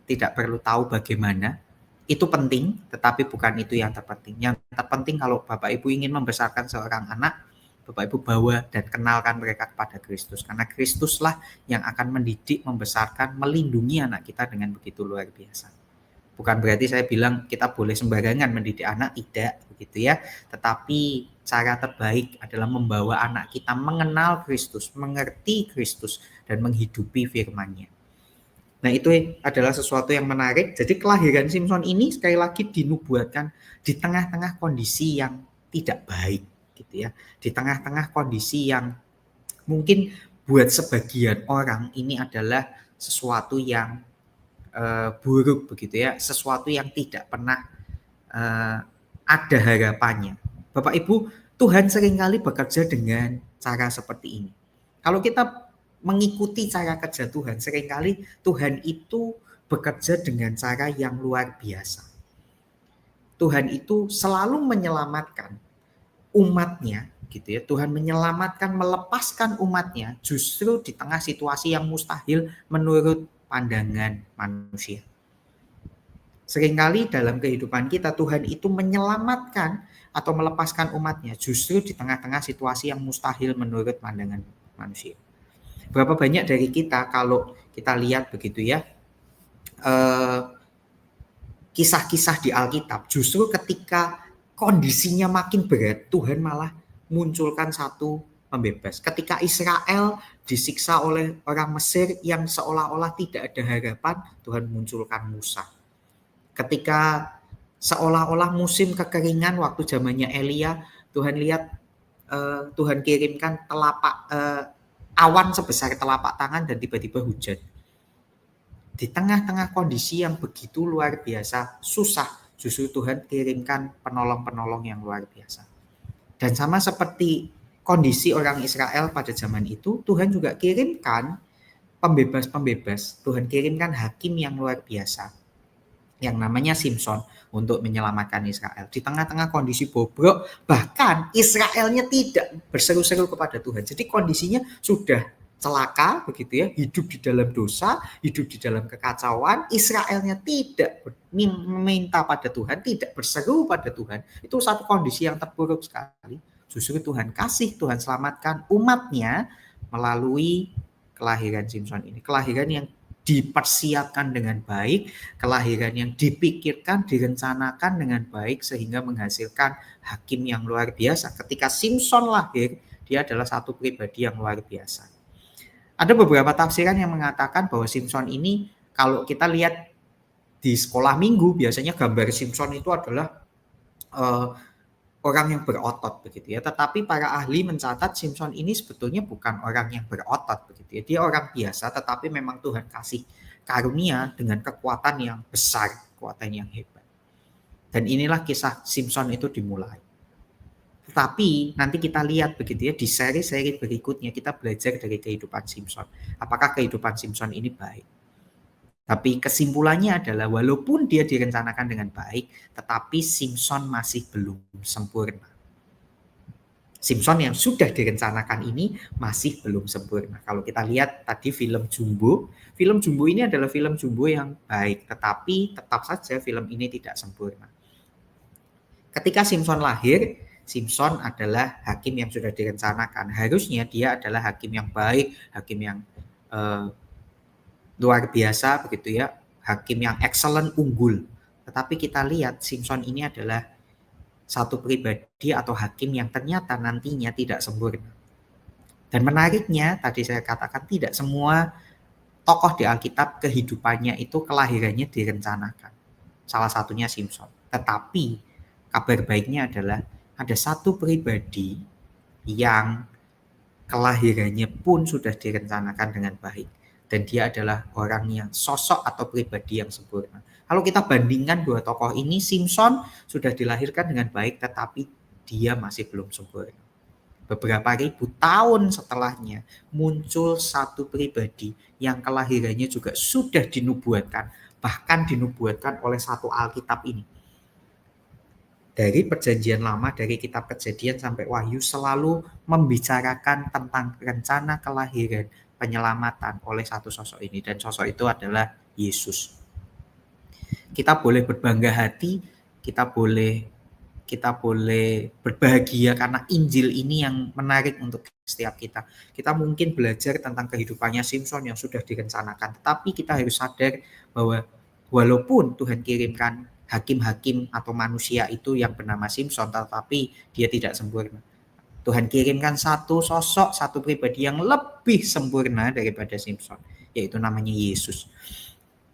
tidak perlu tahu bagaimana. Itu penting, tetapi bukan itu yang terpenting. Yang terpenting kalau Bapak Ibu ingin membesarkan seorang anak, Bapak Ibu bawa dan kenalkan mereka kepada Kristus. Karena Kristuslah yang akan mendidik, membesarkan, melindungi anak kita dengan begitu luar biasa. Bukan berarti saya bilang kita boleh sembarangan mendidik anak, tidak begitu ya. Tetapi cara terbaik adalah membawa anak kita mengenal Kristus, mengerti Kristus, dan menghidupi firman-Nya. Nah itu adalah sesuatu yang menarik. Jadi kelahiran Simson ini sekali lagi dinubuatkan di tengah-tengah kondisi yang tidak baik gitu ya. Di tengah-tengah kondisi yang mungkin buat sebagian orang ini adalah sesuatu yang buruk begitu ya. Sesuatu yang tidak pernah ada harapannya. Bapak Ibu, Tuhan seringkali bekerja dengan cara seperti ini. Kalau kita mengikuti cara kerja Tuhan, seringkali Tuhan itu bekerja dengan cara yang luar biasa. Tuhan itu selalu menyelamatkan umatnya gitu ya. Tuhan menyelamatkan, melepaskan umatnya justru di tengah situasi yang mustahil menurut pandangan manusia. Seringkali dalam kehidupan kita Tuhan itu menyelamatkan atau melepaskan umatnya justru di tengah-tengah situasi yang mustahil menurut pandangan manusia. Berapa banyak dari kita kalau kita lihat begitu ya, kisah-kisah di Alkitab justru ketika kondisinya makin berat Tuhan malah munculkan satu pembebas. Ketika Israel disiksa oleh orang Mesir yang seolah-olah tidak ada harapan, Tuhan munculkan Musa. Ketika seolah-olah musim kekeringan waktu zamannya Elia, Tuhan lihat Tuhan kirimkan awan sebesar telapak tangan dan tiba-tiba hujan. Di tengah-tengah kondisi yang begitu luar biasa, susah, justru Tuhan kirimkan penolong-penolong yang luar biasa. Dan sama seperti kondisi orang Israel pada zaman itu, Tuhan juga kirimkan pembebas-pembebas. Tuhan kirimkan hakim yang luar biasa, yang namanya Simson, untuk menyelamatkan Israel. Di tengah-tengah kondisi bobrok, bahkan Israelnya tidak berseru-seru kepada Tuhan. Jadi kondisinya sudah celaka begitu ya, hidup di dalam dosa, hidup di dalam kekacauan. Israelnya tidak meminta pada Tuhan, tidak berseru pada Tuhan. Itu satu kondisi yang terpuruk sekali. Justru Tuhan kasih, Tuhan selamatkan umatnya melalui kelahiran Simson ini. Kelahiran yang dipersiapkan dengan baik, kelahiran yang dipikirkan, direncanakan dengan baik sehingga menghasilkan hakim yang luar biasa. Ketika Simson lahir, dia adalah satu pribadi yang luar biasa. Ada beberapa tafsiran yang mengatakan bahwa Simson ini, kalau kita lihat di sekolah minggu, biasanya gambar Simson itu adalah orang yang berotot begitu ya. Tetapi para ahli mencatat Simson ini sebetulnya bukan orang yang berotot begitu ya. Dia orang biasa, tetapi memang Tuhan kasih karunia dengan kekuatan yang besar, kekuatan yang hebat. Dan inilah kisah Simpson itu dimulai. Tetapi nanti kita lihat begitu ya, di seri-seri berikutnya kita belajar dari kehidupan Simpson. Apakah kehidupan Simpson ini baik? Tapi kesimpulannya adalah walaupun dia direncanakan dengan baik, tetapi Simpson masih belum sempurna. Simpson yang sudah direncanakan ini masih belum sempurna. Kalau kita lihat tadi film Jumbo ini adalah film Jumbo yang baik, tetapi tetap saja film ini tidak sempurna. Ketika Simpson lahir, Simpson adalah hakim yang sudah direncanakan. Harusnya dia adalah hakim yang baik, hakim yang luar biasa begitu ya, hakim yang excellent, unggul. Tetapi kita lihat Simpson ini adalah satu pribadi atau hakim yang ternyata nantinya tidak sempurna. Dan menariknya, tadi saya katakan tidak semua tokoh di Alkitab kehidupannya itu kelahirannya direncanakan. Salah satunya Simpson. Tetapi kabar baiknya adalah ada satu pribadi yang kelahirannya pun sudah direncanakan dengan baik. Dan dia adalah orang yang sosok atau pribadi yang sempurna. Kalau kita bandingkan dua tokoh ini, Simpson sudah dilahirkan dengan baik tetapi dia masih belum sempurna. Beberapa ribu tahun setelahnya muncul satu pribadi yang kelahirannya juga sudah dinubuatkan, bahkan dinubuatkan oleh satu Alkitab ini. Dari perjanjian lama, dari kitab Kejadian sampai Wahyu selalu membicarakan tentang rencana kelahiran penyelamatan oleh satu sosok ini, dan sosok itu adalah Yesus. Kita boleh berbangga hati, kita boleh berbahagia karena Injil ini yang menarik untuk setiap kita. Kita mungkin belajar tentang kehidupannya Simpson yang sudah direncanakan, tetapi kita harus sadar bahwa walaupun Tuhan kirimkan hakim-hakim atau manusia itu yang bernama Simpson, tetapi dia tidak sempurna. Tuhan kirimkan satu sosok, satu pribadi yang lebih sempurna daripada Simpson, yaitu namanya Yesus.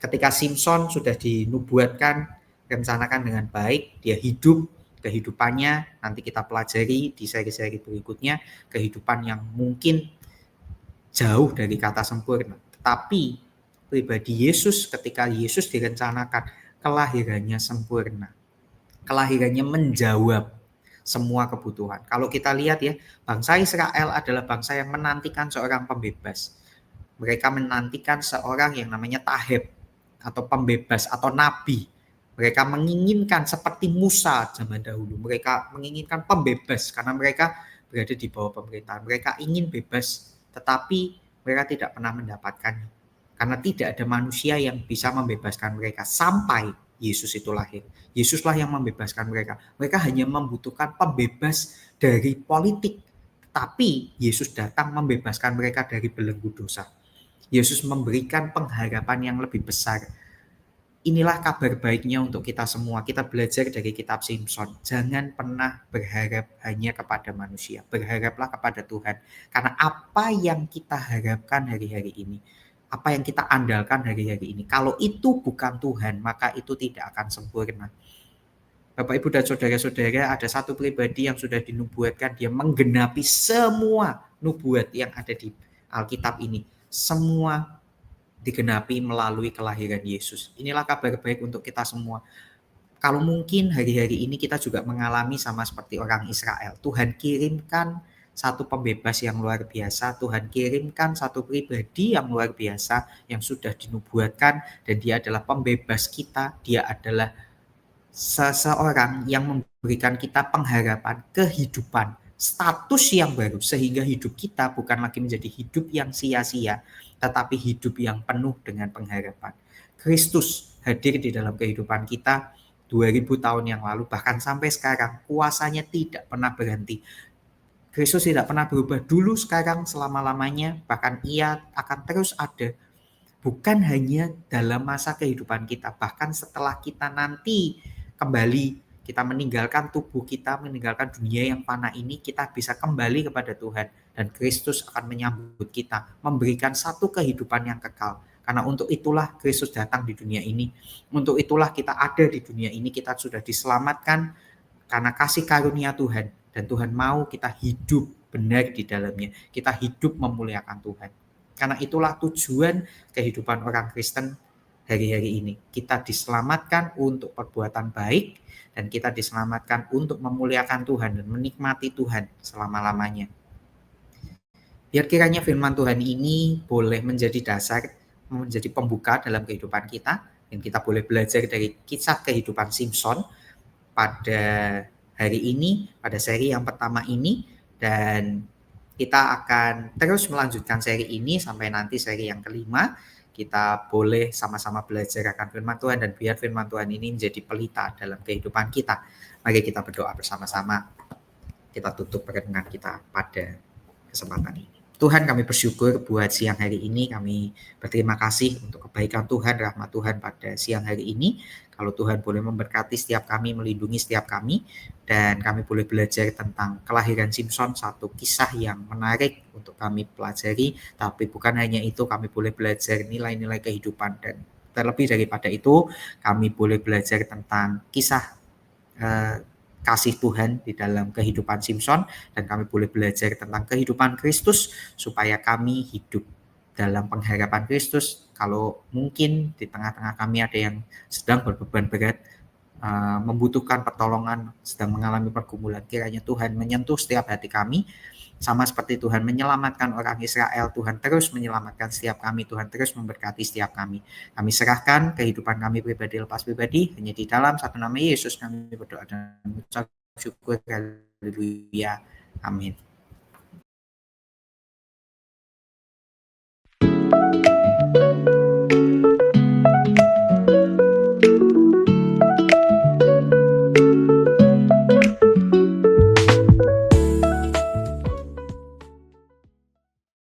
Ketika Simpson sudah dinubuatkan, rencanakan dengan baik, dia hidup, kehidupannya nanti kita pelajari di seri-seri berikutnya, kehidupan yang mungkin jauh dari kata sempurna. Tetapi pribadi Yesus, ketika Yesus direncanakan, kelahirannya sempurna. Kelahirannya menjawab semua kebutuhan. Kalau kita lihat ya, bangsa Israel adalah bangsa yang menantikan seorang pembebas. Mereka menantikan seorang yang namanya Taheb atau pembebas atau nabi. Mereka menginginkan seperti Musa zaman dahulu. Mereka menginginkan pembebas karena mereka berada di bawah pemerintahan. Mereka ingin bebas, tetapi mereka tidak pernah mendapatkannya. Karena tidak ada manusia yang bisa membebaskan mereka sampai Yesus itu lahir. Yesuslah yang membebaskan mereka. Mereka hanya membutuhkan pembebas dari politik. Tapi Yesus datang membebaskan mereka dari belenggu dosa. Yesus memberikan pengharapan yang lebih besar. Inilah kabar baiknya untuk kita semua. Kita belajar dari kitab Simpson. Jangan pernah berharap hanya kepada manusia. Berharaplah kepada Tuhan. Karena apa yang kita harapkan hari-hari ini, apa yang kita andalkan hari-hari ini, kalau itu bukan Tuhan, maka itu tidak akan sempurna. Bapak, Ibu, dan saudara-saudara, ada satu pribadi yang sudah dinubuatkan. Dia menggenapi semua nubuat yang ada di Alkitab ini. Semua digenapi melalui kelahiran Yesus. Inilah kabar baik untuk kita semua. Kalau mungkin hari-hari ini kita juga mengalami sama seperti orang Israel. Tuhan kirimkan satu pembebas yang luar biasa. Tuhan kirimkan satu pribadi yang luar biasa yang sudah dinubuatkan. Dan dia adalah pembebas kita. Dia adalah seseorang yang memberikan kita pengharapan, kehidupan, status yang baru, sehingga hidup kita bukan lagi menjadi hidup yang sia-sia, tetapi hidup yang penuh dengan pengharapan. Kristus hadir di dalam kehidupan kita 2000 tahun yang lalu, bahkan sampai sekarang kuasanya tidak pernah berhenti. Kristus tidak pernah berubah dulu, sekarang, selama-lamanya, bahkan ia akan terus ada. Bukan hanya dalam masa kehidupan kita, bahkan setelah kita nanti kembali, kita meninggalkan tubuh kita, meninggalkan dunia yang fana ini, kita bisa kembali kepada Tuhan. Dan Kristus akan menyambut kita, memberikan satu kehidupan yang kekal. Karena untuk itulah Kristus datang di dunia ini. Untuk itulah kita ada di dunia ini, kita sudah diselamatkan karena kasih karunia Tuhan. Dan Tuhan mau kita hidup benar di dalamnya. Kita hidup memuliakan Tuhan. Karena itulah tujuan kehidupan orang Kristen hari-hari ini. Kita diselamatkan untuk perbuatan baik, dan kita diselamatkan untuk memuliakan Tuhan dan menikmati Tuhan selama-lamanya. Biar kiranya firman Tuhan ini boleh menjadi dasar, menjadi pembuka dalam kehidupan kita, dan kita boleh belajar dari kisah kehidupan Simson pada hari ini, pada seri yang pertama ini, dan kita akan terus melanjutkan seri ini sampai nanti seri yang kelima. Kita boleh sama-sama belajar akan firman Tuhan, dan biar firman Tuhan ini menjadi pelita dalam kehidupan kita. Mari kita berdoa bersama-sama. Kita tutup perkenaan kita pada kesempatan ini. Tuhan, kami bersyukur buat siang hari ini. Kami berterima kasih untuk kebaikan Tuhan, rahmat Tuhan pada siang hari ini. Kalau Tuhan boleh memberkati setiap kami, melindungi setiap kami, dan kami boleh belajar tentang kelahiran Simson, satu kisah yang menarik untuk kami pelajari. Tapi bukan hanya itu, kami boleh belajar nilai-nilai kehidupan, dan terlebih daripada itu, kami boleh belajar tentang kisah kasih Tuhan di dalam kehidupan Simson, dan kami boleh belajar tentang kehidupan Kristus supaya kami hidup dalam pengharapan Kristus. Kalau mungkin di tengah-tengah kami ada yang sedang berbeban berat, membutuhkan pertolongan, sedang mengalami pergumulan, kiranya Tuhan menyentuh setiap hati kami. Sama seperti Tuhan menyelamatkan orang Israel, Tuhan terus menyelamatkan setiap kami, Tuhan terus memberkati setiap kami. Kami serahkan kehidupan kami pribadi lepas pribadi, hanya di dalam satu nama Yesus kami berdoa dan mengucap syukur. Haleluya. Amin.